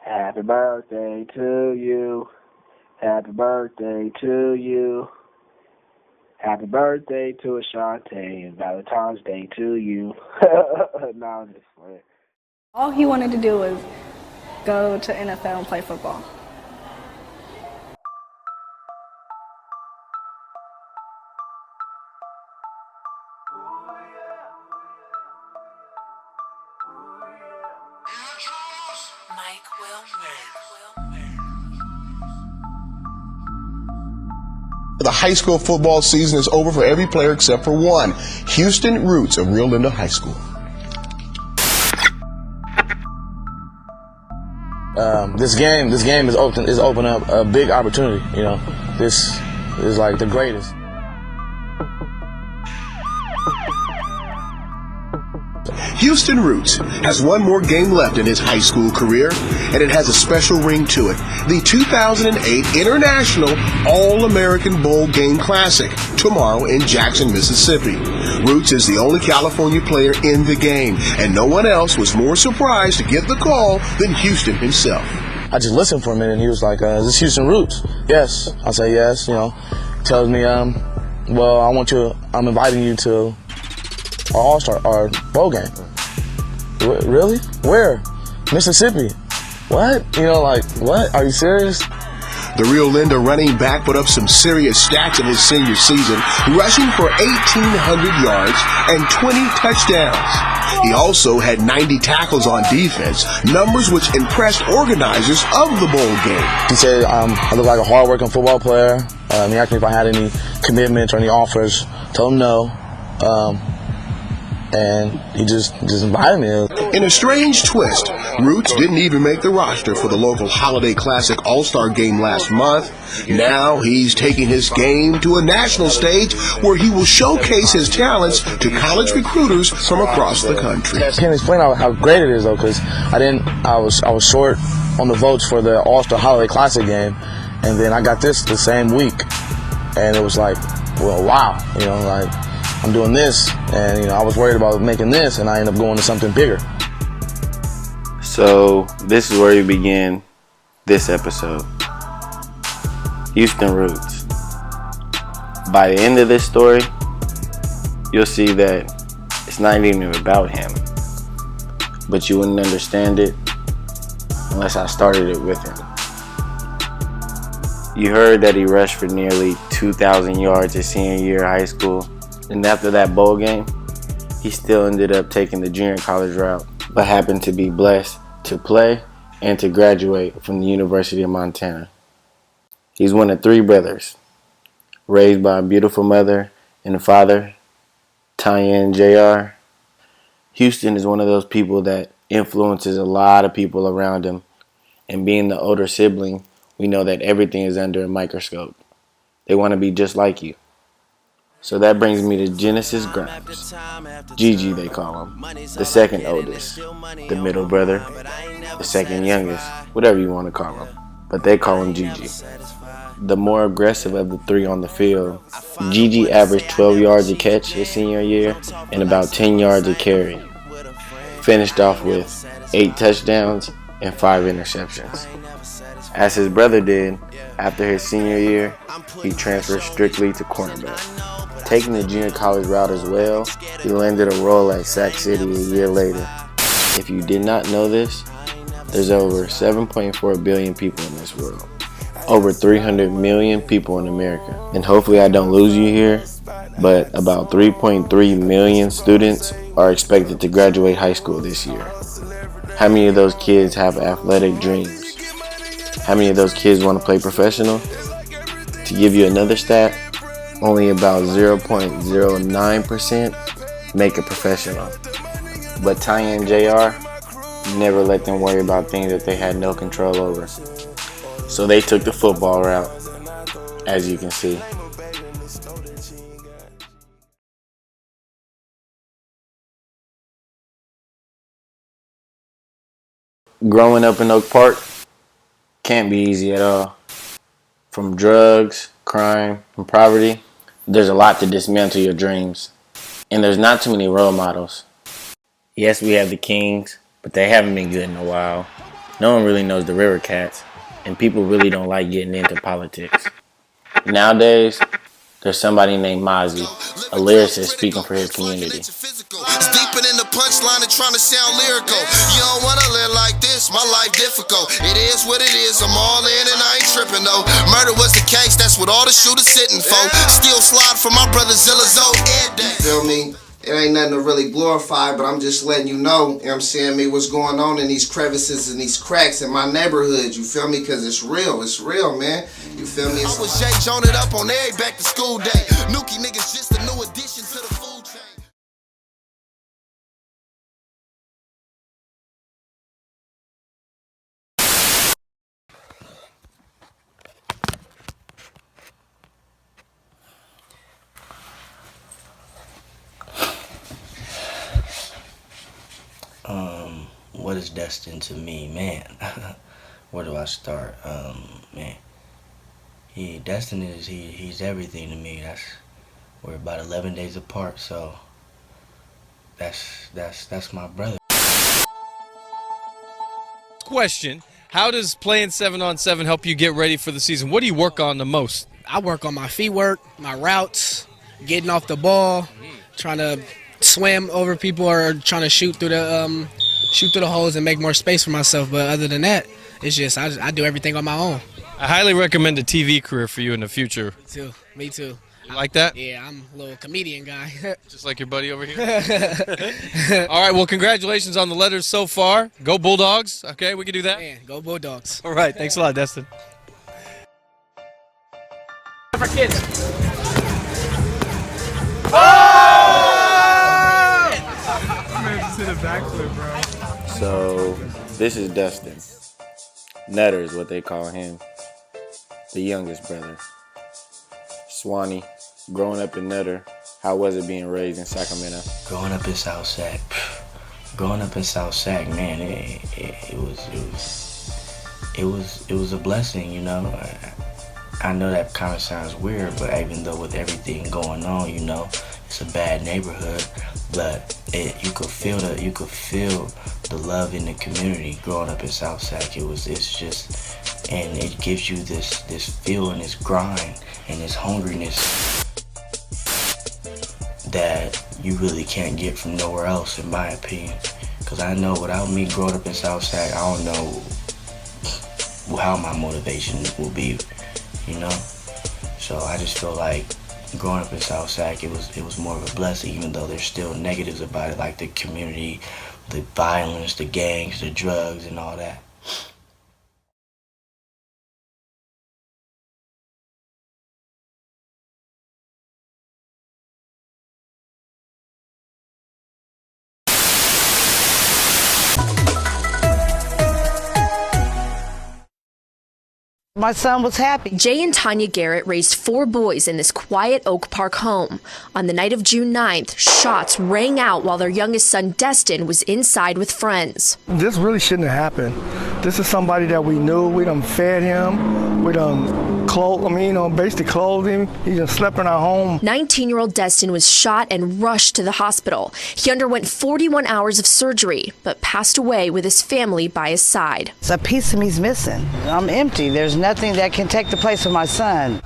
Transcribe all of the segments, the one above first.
Happy birthday to you. Happy birthday to you. Happy birthday to Ashante and Valentine's Day to you. No, I'm just playing. All he wanted to do was go to NFL and play football. The high school football season is over for every player except for one. Houston Roots of Rio Linda High School. This game is open up a big opportunity. You know, this is like the greatest. Houston Roots has one more game left in his high school career, and it has a special ring to it. The 2008 International All-American Bowl Game Classic, tomorrow in Jackson, Mississippi. Roots is the only California player in the game, and no one else was more surprised to get the call than Houston himself. I just listened for a minute, and he was like, "Is this Houston Roots?" Yes. I say yes. You know, tells me, well, I'm inviting you to our All-Star, our bowl game. Really? Where? Mississippi. What? You know, like, what? Are you serious? The Rio Linda running back put up some serious stats in his senior season, rushing for 1,800 yards and 20 touchdowns. He also had 90 tackles on defense, numbers which impressed organizers of the bowl game. He said I look like a hard-working football player. He asked me if I had any commitments or any offers. Told him no. And he just invited me. In a strange twist, Roots didn't even make the roster for the local Holiday Classic All-Star game last month. Now he's taking his game to a national stage where he will showcase his talents to college recruiters from across the country. I can't explain how great it is though, because I was short on the votes for the All-Star Holiday Classic game, and then I got this the same week, and it was like, well, wow, you know, like, I'm doing this, and you know, I was worried about making this, and I ended up going to something bigger. So this is where we begin this episode. Houston Roots. By the end of this story, you'll see that it's not even about him, but you wouldn't understand it unless I started it with him. You heard that he rushed for nearly 2,000 yards his senior year of high school. And after that bowl game, he still ended up taking the junior college route, but happened to be blessed to play and to graduate from the University of Montana. He's one of three brothers, raised by a beautiful mother and a father, Tanya and JR. Houston is one of those people that influences a lot of people around him, and being the older sibling, we know that everything is under a microscope. They want to be just like you. So that brings me to Genesis Grimes. Gigi, they call him. The second oldest. The middle brother. The second youngest. Whatever you want to call him. But they call him Gigi. The more aggressive of the three on the field, Gigi averaged 12 yards a catch his senior year and about 10 yards a carry. Finished off with 8 touchdowns and 5 interceptions. As his brother did, after his senior year, he transferred strictly to cornerback. Taking the junior college route as well, he landed a role at Sac City a year later. If you did not know this, there's over 7.4 billion people in this world. Over 300 million people in America. And hopefully I don't lose you here, but about 3.3 million students are expected to graduate high school this year. How many of those kids have athletic dreams? How many of those kids want to play professional? To give you another stat, only about 0.09% make it professional. But Tanya and JR never let them worry about things that they had no control over. So they took the football route, as you can see. Growing up in Oak Park can't be easy at all. From drugs, crime, and poverty, there's a lot to dismantle your dreams. And there's not too many role models. Yes, we have the Kings, but they haven't been good in a while. No one really knows the River Cats, and people really don't like getting into politics. Nowadays, there's somebody named Mozzie, a lyricist speaking for his community. Steeping in the punchline and trying to sound lyrical. You don't wanna live like this, my life difficult. It is what it is, I'm all in and I ain't tripping though. Murder was the case, that's what all the shooters sitting for. Still slide for my brother Zillazo every day. Feel me? It ain't nothing to really glorify, but I'm just letting you know what I'm saying, me, what's going on in these crevices and these cracks in my neighborhood, you feel me? Because it's real, man. You feel me? I was Jay Jones it up on every back to school day. Nuki niggas just a new addition to the food chain. What is Deston to me, man? Where do I start? Man, Deston is he's everything to me. We're about 11 days apart, so that's my brother. Question: how does playing 7-on-7 help you get ready for the season? What do you work on the most? I work on my feet work, my routes, getting off the ball, trying to swim over people or trying to shoot through the holes and make more space for myself. But other than that, it's just I do everything on my own. I highly recommend a TV career for you in the future. Me too. You like that? Yeah, I'm a little comedian guy. Just like your buddy over here? All right, well, congratulations on the letters so far. Go Bulldogs. Okay, we can do that? Man, go Bulldogs. All right, thanks a lot, Deston. For kids. So, this is Deston. Nutter is what they call him. The youngest brother. Swanee, growing up in Nutter, how was it being raised in Sacramento? Growing up in South Sac, man, it was a blessing, you know. I know that kind of sounds weird, but even though with everything going on, you know, it's a bad neighborhood, but you could feel the love in the community growing up in South Sac. It's just, and it gives you this feel and this grind and this hungriness that you really can't get from nowhere else, in my opinion. Because I know without me growing up in South Sac, I don't know how my motivation will be, you know. So I just feel like growing up in South Sac, it was more of a blessing, even though there's still negatives about it, like the community, the violence, the gangs, the drugs, and all that. My son was happy. Jay and Tanya Garrett raised 4 boys in this quiet Oak Park home. On the night of June 9th, shots rang out while their youngest son, Deston, was inside with friends. This really shouldn't have happened. This is somebody that we knew. We done fed him. We done basically clothed him. He just slept in our home. 19-year-old Deston was shot and rushed to the hospital. He underwent 41 hours of surgery, but passed away with his family by his side. It's a piece of me's missing. I'm empty. There's nothing that can take the place of my son.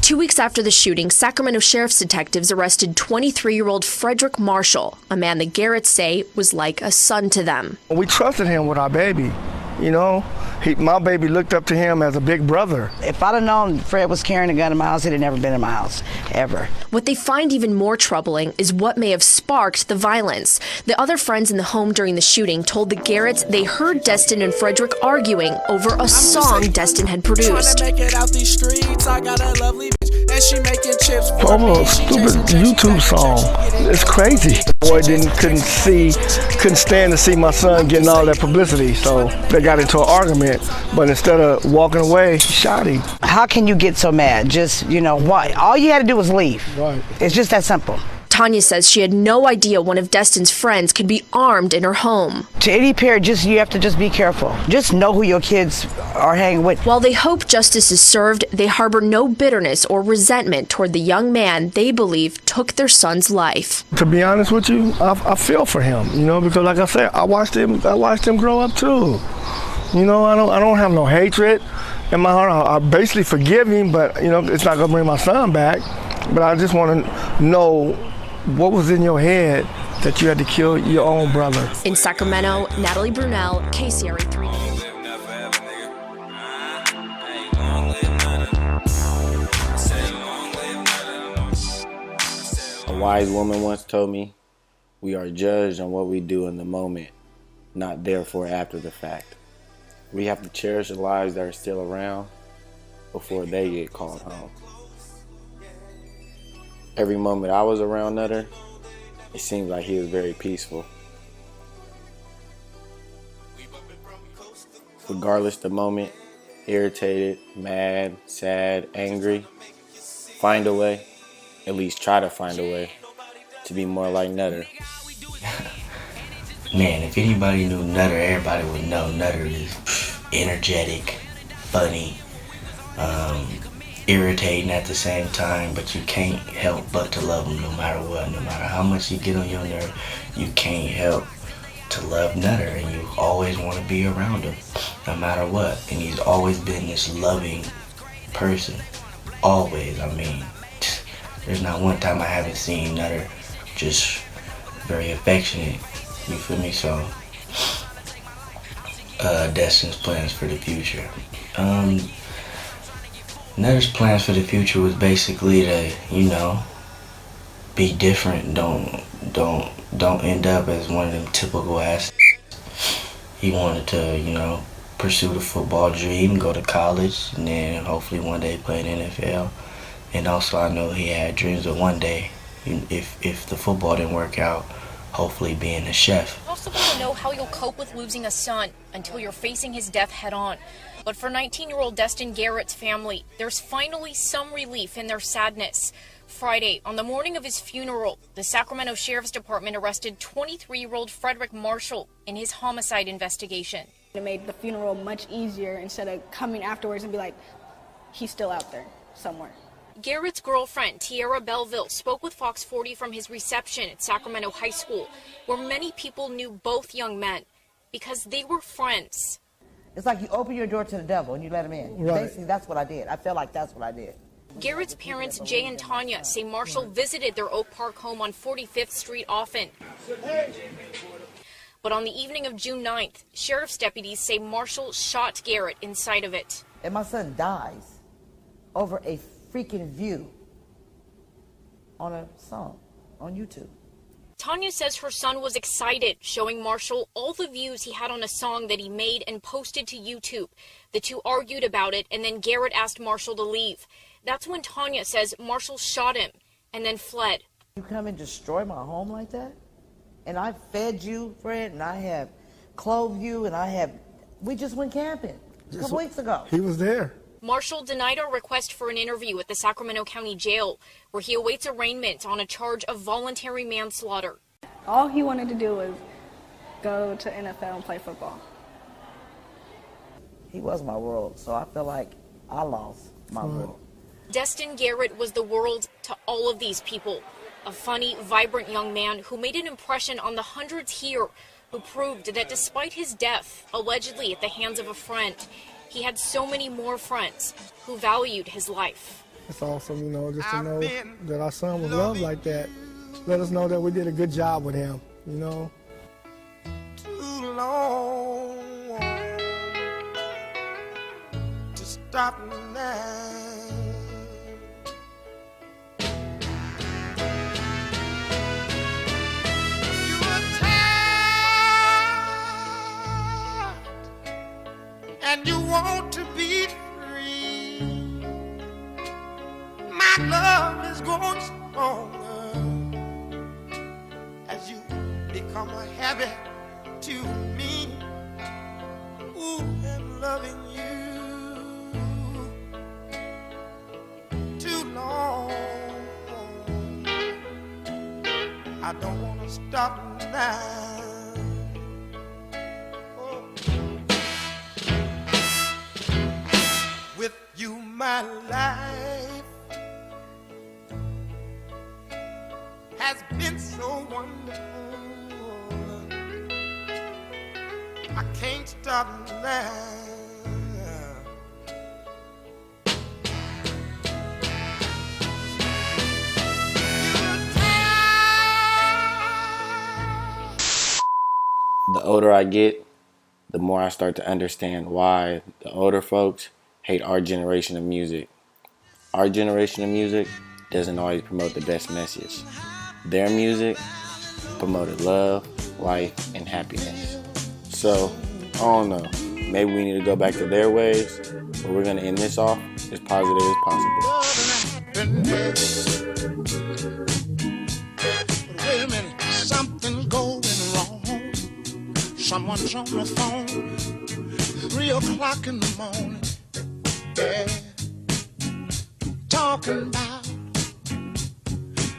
2 weeks after the shooting, Sacramento Sheriff's detectives arrested 23-year-old Frederick Marshall, a man that Garrett say was like a son to them. We trusted him with our baby, you know. My baby looked up to him as a big brother. If I'd have known Fred was carrying a gun in my house, he'd have never been in my house, ever. What they find even more troubling is what may have sparked the violence. The other friends in the home during the shooting told the Garretts they heard Deston and Frederick arguing over a song Deston had produced. Over a stupid YouTube song. It's crazy. The boy couldn't stand to see my son getting all that publicity, so they got into an argument. But instead of walking away, he shot him. How can you get so mad? Just, why? All you had to do was leave. Right. It's just that simple. Tanya says she had no idea one of Deston's friends could be armed in her home. To any parent, you have to just be careful. Just know who your kids are hanging with. While they hope justice is served, they harbor no bitterness or resentment toward the young man they believe took their son's life. To be honest with you, I feel for him, because like I said, I watched him grow up too. You know, I don't have no hatred in my heart. I basically forgive him, but you know, it's not gonna bring my son back. But I just want to know what was in your head that you had to kill your own brother. In Sacramento, Natalie Brunel, KCRA 3 News. A wise woman once told me, we are judged on what we do in the moment, not therefore after the fact. We have to cherish the lives that are still around before they get called home. Every moment I was around Nutter, it seemed like he was very peaceful. Regardless the moment, irritated, mad, sad, angry, find a way, at least try to find a way, to be more like Nutter. Man, if anybody knew Nutter, everybody would know Nutter is energetic, funny, irritating at the same time, but you can't help but to love him no matter what. No matter how much you get on your nerve, you can't help to love Nutter, and you always want to be around him no matter what. And he's always been this loving person, always. I mean, there's not one time I haven't seen Nutter just very affectionate. You feel me? So, Deston's plans for the future. Nutter's plans for the future was basically to, you know, be different. Don't end up as one of them typical ass. He wanted to, you know, pursue the football dream, go to college, and then hopefully one day play in NFL. And also, I know he had dreams of one day, if the football didn't work out, hopefully being a chef. It's impossible to know how you'll cope with losing a son until you're facing his death head on. But for 19-year-old Deston Garrett's family, there's finally some relief in their sadness. Friday, on the morning of his funeral, the Sacramento Sheriff's Department arrested 23-year-old Frederick Marshall in his homicide investigation. It made the funeral much easier instead of coming afterwards and be like, he's still out there somewhere. Garrett's girlfriend, Tiara Belleville, spoke with Fox 40 from his reception at Sacramento High School, where many people knew both young men because they were friends. It's like you open your door to the devil and you let him in. Right. Basically, that's what I did. I felt like that's what I did. Garrett's parents, Jay and Tanya, say Marshall visited their Oak Park home on 45th Street often. But on the evening of June 9th, sheriff's deputies say Marshall shot Garrett inside of it. And my son dies over a freaking view on a song on YouTube. Tanya says her son was excited, showing Marshall all the views he had on a song that he made and posted to YouTube. The two argued about it, and then Garrett asked Marshall to leave. That's when Tanya says Marshall shot him and then fled. You come and destroy my home like that? And I fed you, Fred, and I have clothed you, and we just went camping a couple weeks ago. He was there. Marshall denied our request for an interview at the Sacramento County Jail, where he awaits arraignment on a charge of voluntary manslaughter. All he wanted to do was go to NFL and play football. He was my world, so I feel like I lost my world. Deston Garrett was the world to all of these people. A funny, vibrant young man who made an impression on the hundreds here, who proved that despite his death, allegedly at the hands of a friend, he had so many more friends who valued his life. It's awesome, you know, just to know that our son was loved like that. Let us know that we did a good job with him, you know. Too long to stop now. You were tired and you want to be free. My love is growing stronger as you become a habit to me. Ooh, and loving you too long. I don't want to stop now. With you, my life has been so wonderful. I can't stop about now. The older I get, the more I start to understand why the older folks hate our generation of music. Our generation of music doesn't always promote the best message. Their music promoted love, life, and happiness. So, I don't know. Maybe we need to go back to their ways, but we're going to end this off as positive as possible. But wait a minute, something's going wrong. Someone's on the phone, 3 o'clock in the morning, yeah, talking about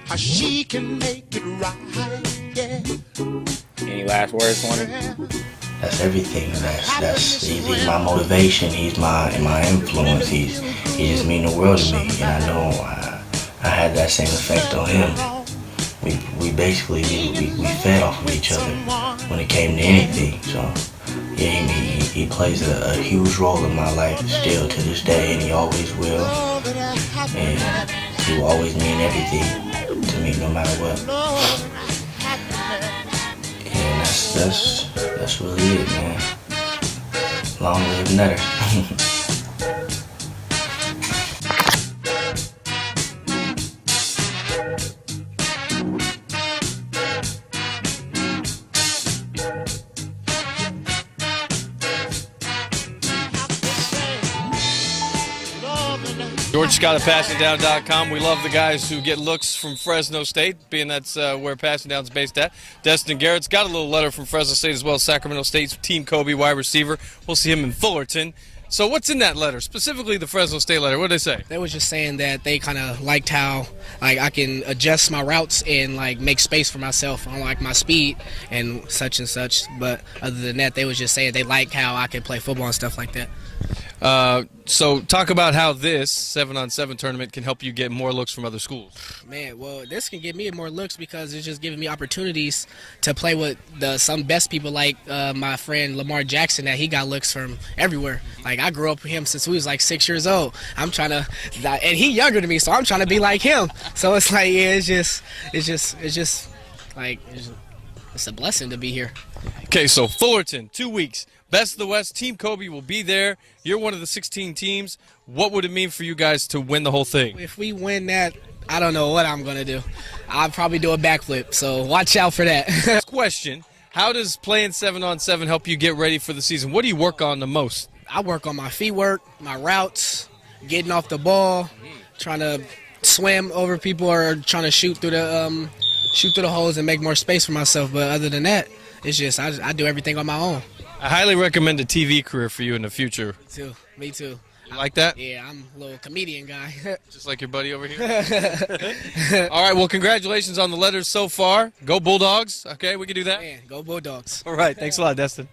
how she can make it right, yeah. Any last words, Tony? That's everything. He's my motivation. He's my influence. He just mean the world to me, and I know I had that same effect on him. We basically fed off of each other when it came to anything. So yeah, he plays a huge role in my life still to this day, and he always will. And he will always mean everything to me, no matter what. And that's really it, man. Long live Nutter. George Scott at PassingDown.com. We love the guys who get looks from Fresno State, being that's where Passing Down's based at. Deston Garrett's got a little letter from Fresno State as well as Sacramento State's Team Kobe wide receiver. We'll see him in Fullerton. So what's in that letter, specifically the Fresno State letter? What did they say? They was just saying that they kind of liked how I can adjust my routes and make space for myself on my speed and such. But other than that, they was just saying they like how I can play football and stuff like that. So talk about how this 7-on-7 tournament can help you get more looks from other schools. Man, well, this can give me more looks because it's just giving me opportunities to play with some best people like my friend Lamar Jackson, that he got looks from everywhere. I grew up with him since we was 6 years old. I'm trying to, and he younger than me, so I'm trying to be like him. So it's it's a blessing to be here. Okay, so Fullerton, 2 weeks. Best of the West, Team Kobe will be there. You're one of the 16 teams. What would it mean for you guys to win the whole thing? If we win that, I don't know what I'm going to do. I'll probably do a backflip, so watch out for that. Question, how does playing 7-on-7 help you get ready for the season? What do you work on the most? I work on my feet work, my routes, getting off the ball, trying to swim over people or trying to shoot through the holes and make more space for myself. But other than that, it's just I do everything on my own. I highly recommend a TV career for you in the future. Me too. You like that? Yeah, I'm a little comedian guy. Just like your buddy over here? All right, well, congratulations on the letters so far. Go Bulldogs. Okay, we can do that? Man, go Bulldogs. All right, thanks a lot, Deston.